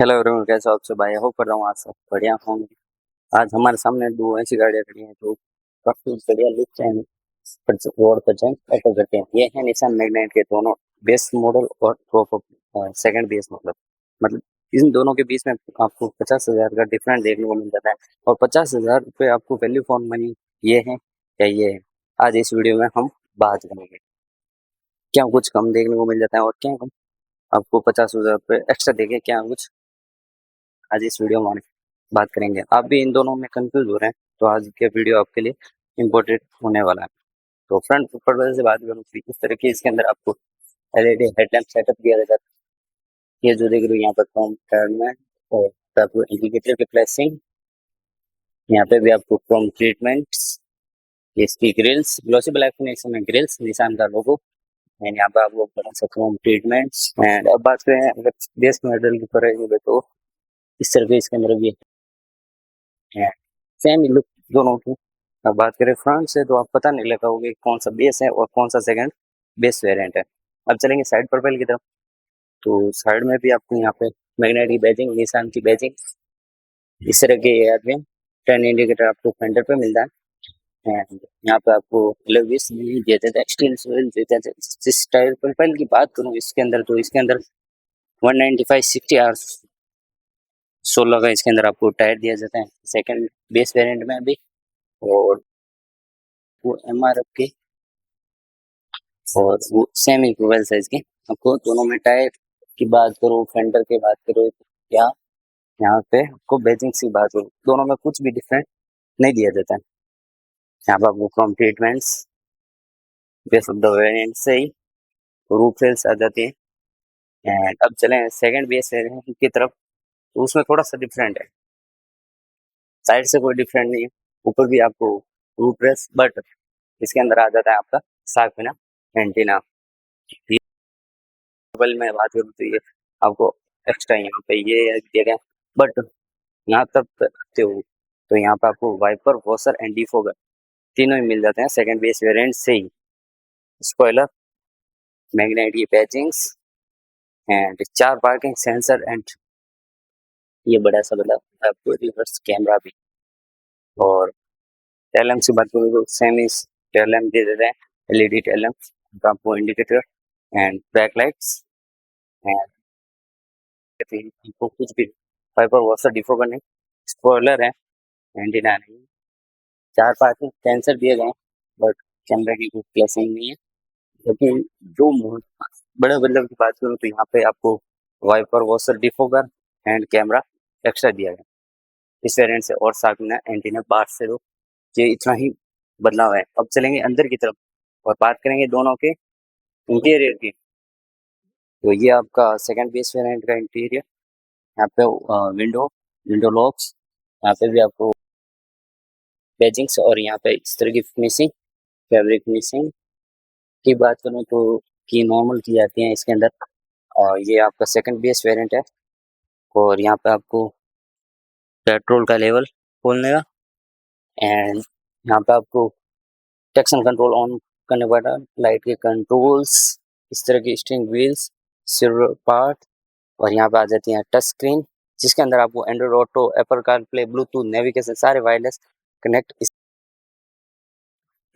Hello everyone, कैसे हो आप सब? भाई होप कर रहा हूँ आज सब बढ़िया होंगे। आज हमारे सामने दो ऐसी गाड़ियाँ खड़ी हैं जो काफी बढ़िया लिफ्ट हैं, रोड पर जाएं ऑटो करते हैं। ये है निसान मैग्नाइट के दोनों बेस मॉडल और टॉप सेकंड बेस मतलब इन दोनों के बीच में आपको 50,000 का डिफरेंट देखने को मिल जाता है। और 50,000 रुपये आपको वैल्यू फॉर मनी ये है या ये है, आज इस वीडियो में हम बात करेंगे। क्या कुछ कम देखने को मिल जाता है और क्या कम आपको 50,000 रुपये एक्स्ट्रा देके क्या कुछ आज इस वीडियो में बात करेंगे। आप भी इन दोनों में कंफ्यूज हो रहे हैं तो आज के वीडियो आपके लिए इम्पोर्टेंट होने वाला है। तो फ्रंट प्रोफाइल से बात करूँ तो इस तरह की इसके अंदर आपको एलईडी हेडलैम्प सेटअप दिया जाता है। ये जो देख रहे हो यहाँ पर क्रोम ट्रीटमेंट और आपको इंडिकेटर रिप्लेसिंग, यहाँ पे भी आपको क्रोम ट्रीटमेंट्स, इसकी ग्रिल्स ग्लॉसी ब्लैक फिनिशिंग में ग्रिल्स निशान का लोगो एंड यहाँ पे आपको बड़ा सा क्रोम ट्रीटमेंट्स। एंड अब बात करें अगर बेस मॉडल की प्राइस तो इस तरह के इसके अंदर भी है सेम लुक दोनों की। अब बात करें फ्रंट से तो आप पता नहीं लगा होगा कि कौन सा बेस है और कौन सा सेकंड बेस वेरिएंट है। अब चलेंगे साइड प्रोफाइल की तरफ। तो साइड में भी आपको यहाँ पे मैग्नेट की बैजिंग, निशान की बैजिंग, इस तरह के एयरविन टर्न इंडिकेटर आपको फ्रंटर पे मिलता है। एंड यहाँ पे आपको लेविस दिए जाते हैं, स्टील सोल देते हैं। जिस टायर प्रोफाइल की बात करूँ इसके अंदर तो इसके अंदर 195/60 16 का इसके अंदर आपको टायर दिया जाता है सेकंड बेस वेरिएंट में अभी। और वो एमआरएफ के और वो सेम इक्वल साइज के आपको दोनों में टायर की बात करो, फेंडर की बात करो या यहाँ पे आपको बेजिंग की बात करो, दोनों में कुछ भी डिफरेंट नहीं दिया जाता है। यहाँ पर आपको from treatments base of the variant से ही रूफ रेल्स आ जाती है। एंड अब चलें सेकंड बेस वेरिएंट की तरफ, तो उसमें थोड़ा सा डिफरेंट है। साइड से कोई डिफरेंट नहीं है, ऊपर भी आपको रूफ रेल्स, बट इसके अंदर आ जाता है आपका साग बिना एंटीना। मोबाइल में बात करूँ तो ये आपको एक्स्ट्रा यहाँ पे ये दिया गया, बट यहाँ तक आते हो तो यहाँ पे आपको वाइपर, वॉशर एंड डिफोगर तीनों ही मिल जाते हैं सेकंड बेस वेरिएंट से ही। स्पॉइलर, मैग्नेट की पैचिंग्स एंड 4 पार्किंग सेंसर एंड ये बड़ा सा बड़ा आपको रिवर्स कैमरा भी। और टेल लैंप की बात करूँ तो सेम इस टेल लैंप दे देते हैं, एलईडी टेल लैंप, आपको indicator and back lights and आपको कुछ भी वाइपर, वॉशर, डिफोगर नहीं, स्पॉइलर है, एंटीना नहीं, 4 पार्किंग सेंसर दिए गए, बट कैमरा की कोई प्लेसिंग नहीं है। लेकिन जो बड़े बदलाव की बात करूँ तो यहाँ पे आपको wiper, washer, defogger and camera extra दिया गया इस वेरिएंट से। और साथ में एंटीना बाहर से दो, ये इतना ही बदलाव है। अब चलेंगे अंदर की तरफ और बात करेंगे दोनों के इंटीरियर की। तो ये आपका सेकंड बेस वेरिएंट का इंटीरियर, यहाँ पे विंडो विंडो लॉक्स, यहाँ पे भी आपको बैजिंग्स और यहाँ पे इस तरह की फिनिशिंग, फैब्रिक फिनिशिंग की बात करूँ तो की नॉर्मल की जाती है इसके अंदर। और ये आपका सेकंड बेस वेरिएंट है। और यहाँ पे आपको पेट्रोल का लेवल खोलने का एंड यहाँ पे आपको ट्रैक्शन कंट्रोल ऑन करने वाला, लाइट के कंट्रोल्स, इस तरह की स्टीयरिंग व्हील्स, सिल्वर पार्ट। और यहाँ पे आ जाती है टच स्क्रीन जिसके अंदर आपको Android auto, Apple CarPlay, Bluetooth, navigation सारे वायरलेस कनेक्ट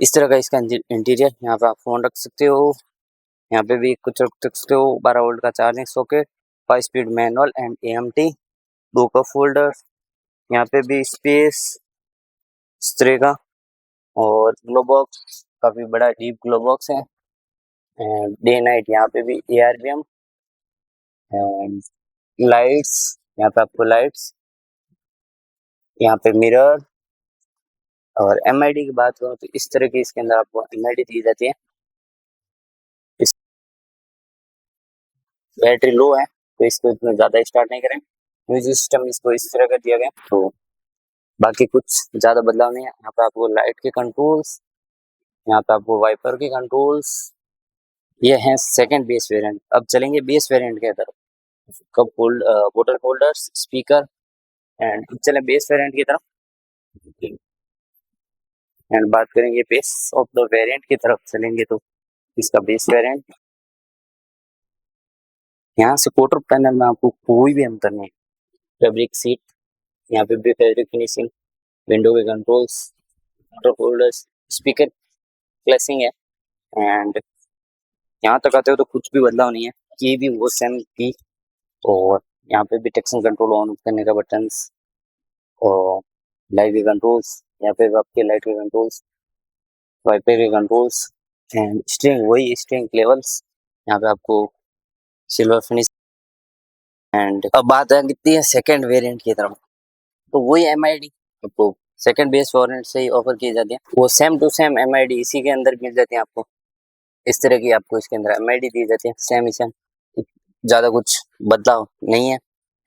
इस तरह का इसका इंटीरियर। यहाँ पे आप फोन रख सकते हो, यहाँ पे भी कुछ रख सकते हो, 12 वोल्ट का charging socket, 5 speed manual and AMT, 2 cup holder, यहाँ पे भी स्पेस इस तरह का। और ग्लो बॉक्स काफी बड़ा डीप ग्लो बॉक्स है एंड डे नाइट यहाँ पे भी एआरबीएम एंड लाइट्स, यहाँ पे आपको लाइट्स, यहाँ पे मिरर। और एमआईडी की बात करूँ तो इस तरह की इसके अंदर आपको एमआईडी दी जाती है। इस बैटरी लो है तो इसको इतना ज़्यादा स्टार्ट नहीं करें। म्यूजिक सिस्टम इसको इस तरह का दिया गया, तो बाकी कुछ ज़्यादा बदलाव नहीं है। यहाँ पे आपको लाइट के कंट्रोल्स, यहाँ पे आपको वाइपर के कंट्रोल्स, ये हैं सेकंड बेस वेरिएंट। अब चलेंगे बेस वेरिएंट के तरफ। कप होल्ड, बोतल होल्डर्स, स्पीकर एंड अब चले बेस वेरिएंट की तरफ एंड बात करेंगे बेस ऑफ द वेरिएंट की तरफ चलेंगे तो इसका बेस वेरिएंट यहाँ से क्वार्टर पैनल में आपको कोई भी अंतर नहीं, फैब्रिक सीट, यहाँ पे भी फैब्रिक फिनिशिंग, विंडो के कंट्रोल्स, वाटर होल्डर्स, स्पीकर क्लैसिंग है। एंड यहाँ तक आते हो तो कुछ भी बदलाव नहीं है, ये भी वो सेम की। और यहाँ पे भी टेक्शन कंट्रोल ऑन करने का बटन्स और लाइट के कंट्रोल्स, यहाँ पे आपके लाइट के कंट्रोल्स, वाइपर के कंट्रोल्स एंड स्टीयरिंग, वही स्टीयरिंग लेवल्स, यहाँ पे आपको सिल्वर फिनिश। एंड अब बात आती है सेकंड वेरिएंट की तरफ, तो वही MID आपको सेकंड बेस वेरिएंट से ही ऑफर की जाती है, वो सेम टू सेम MID इसी के अंदर मिल जाती है आपको। इस तरह की आपको इसके अंदर MID दी जाती है, सेम ही सेम, ज़्यादा कुछ बदलाव नहीं है।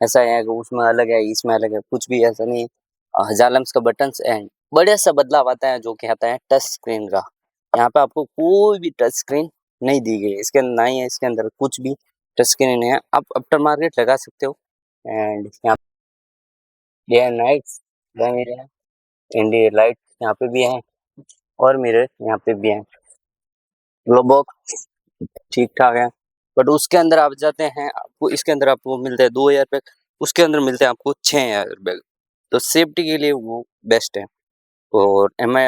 ऐसा है कि उसमें अलग है, इसमें अलग है, कुछ भी ऐसा नहीं है। 1000 लम्स का बटन्स एंड बढ़िया सा बदलाव आता है जो कि आता है टच स्क्रीन का। यहाँ पे आपको कोई भी टच स्क्रीन नहीं दी गई है, इसके अंदर ना ही है, इसके अंदर कुछ भी टच स्क्रीन नहीं है। आप आफ्टर मार्केट लगा सकते हो। एंड यहाँ डे एंड नाइट्स मिरर है, इंडिया लाइट यहाँ पे भी है और मिरर यहाँ पे भी है। ग्लो बॉक्स ठीक ठाक है, बट उसके अंदर आप जाते हैं, आपको इसके अंदर आपको मिलते हैं 2 एयर बैग, उसके अंदर मिलते हैं आपको 6 एयर बैग, तो सेफ्टी के लिए वो बेस्ट है। और MI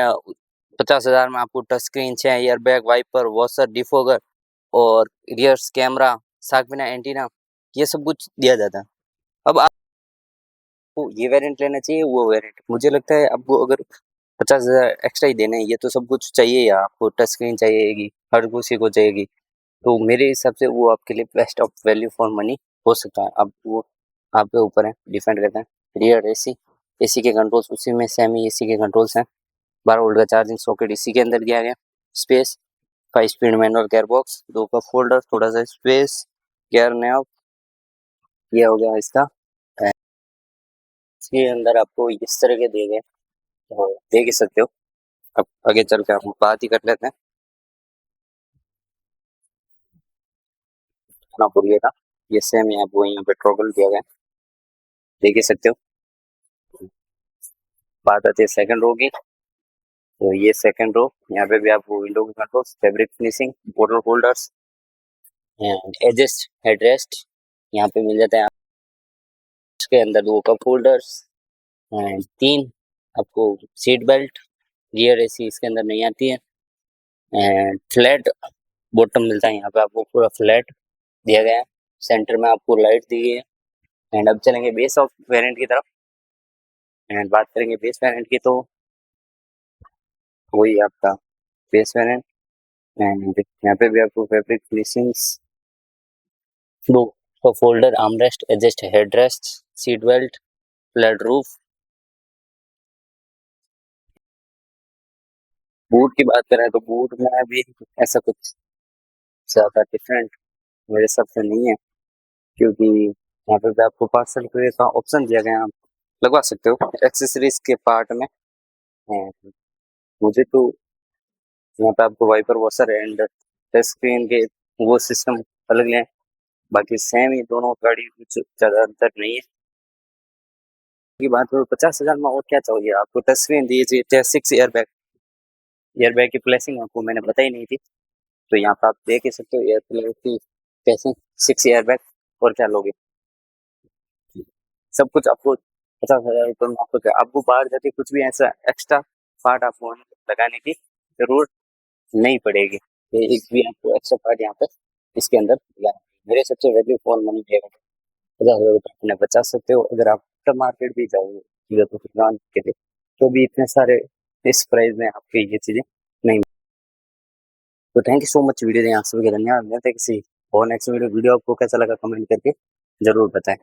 50,000 में आपको touch screen, 6 air bag, wiper, washer, defogger और rears camera, shark fin antenna, ये सब कुछ दिया जाता है। अब आपको ये वेरिएंट लेना चाहिए, वो वेरिएंट, मुझे लगता है आपको अगर 50,000 एक्स्ट्रा ही देने हैं, ये तो सब कुछ चाहिए, या आपको टच स्क्रीन चाहिएगी, हर किसी को चाहिएगी, तो मेरे हिसाब से वो आपके लिए best of value for money हो सकता है। अब वो आपके ऊपर है, डिपेंड करता है। रियर एसी के कंट्रोल्स उसी में सेमी एसी के कंट्रोल्स हैं। 12 वोल्ट का चार्जिंग सॉकेट इसी के अंदर दिया गया। Space 5 speed manual gear box, 2 cup holder, थोड़ा सा स्पेस, गियर नॉब, ये हो गया इसका। इसके अंदर आपको इस तरह के दिए गए, तो देख ही सकते हो। अब आगे चल के हम बात ही कर लेते हैं ना भूलिएगा। ये सेम यहाँ वो यहाँ पे टॉगल दिया गया, देख ही सकते हो। बात आती है सेकंड रो की, तो ये सेकंड रो, यहाँ पे भी आपको विंडो के controls, fabric finishing, bottle holders and adjust headrest यहाँ पे मिल जाते हैं। उसके अंदर 2 कप होल्डर्स एंड 3 आपको सीट बेल्ट, गियर एसी इसके अंदर नहीं आती है एंड फ्लैट बॉटम मिलता है। यहाँ पे आपको पूरा फ्लैट दिया गया है, सेंटर में आपको लाइट दी गई है। एंड अब चलेंगे बेस ऑफ वेरिएंट की तरफ एंड बात करेंगे बेस वेरिएंट की, तो वही आपका बेस वेरिएंट। एंड यहाँ पे भी आपको fabric finishings, 2 cup holder, armrest, adjust headrest, seat belt, flat roof. Boot की बात करें तो बूट में भी ऐसा कुछ ज़्यादा डिफरेंट मेरे हिसाब से नहीं है, क्योंकि यहाँ पे भी आपको पार्सल का ऑप्शन दिया गया है, आप लगवा सकते हो एक्सेसरीज के पार्ट में। And मुझे तो यहाँ पे आपको wiper washer and touch screen के वो सिस्टम अलग है, बाकी सेम ही दोनों गाड़ी, कुछ ज़्यादा अंतर नहीं है। की बात करूँ 50,000 में और क्या चाहिए आपको, टच स्क्रीन दीजिए, 6 एयर बैग की प्लेसिंग आपको मैंने बताई नहीं थी, तो यहाँ पे आप देख ही सकते हो एयर बैग की प्लेसिंग, 6 एयर बैग, और क्या लोगे। सब कुछ आपको 50,000 रुपये में आपको बाहर जाके कुछ भी ऐसा एक्स्ट्रा पार्ट आपको लगाने की जरूरत नहीं पड़ेगी। ये एक भी आपको एक्स्ट्रा पार्ट यहाँ पे इसके अंदर लगाना है। मेरे सबसे वैल्यू फॉर मनी रहेगा, 50,000 रुपये अपने बचा सकते हो। अगर आप आफ्टर मार्केट भी जाओगे तो दुकान के लिए, तो भी इतने सारे इस प्राइस में आपकी ये चीज़ें नहीं। तो thank you so much video यहाँ सभी के धन्यवाद। मिलते हैं किसी और नेक्स्ट वीडियो आपको कैसा लगा कमेंट करके जरूर बताएं।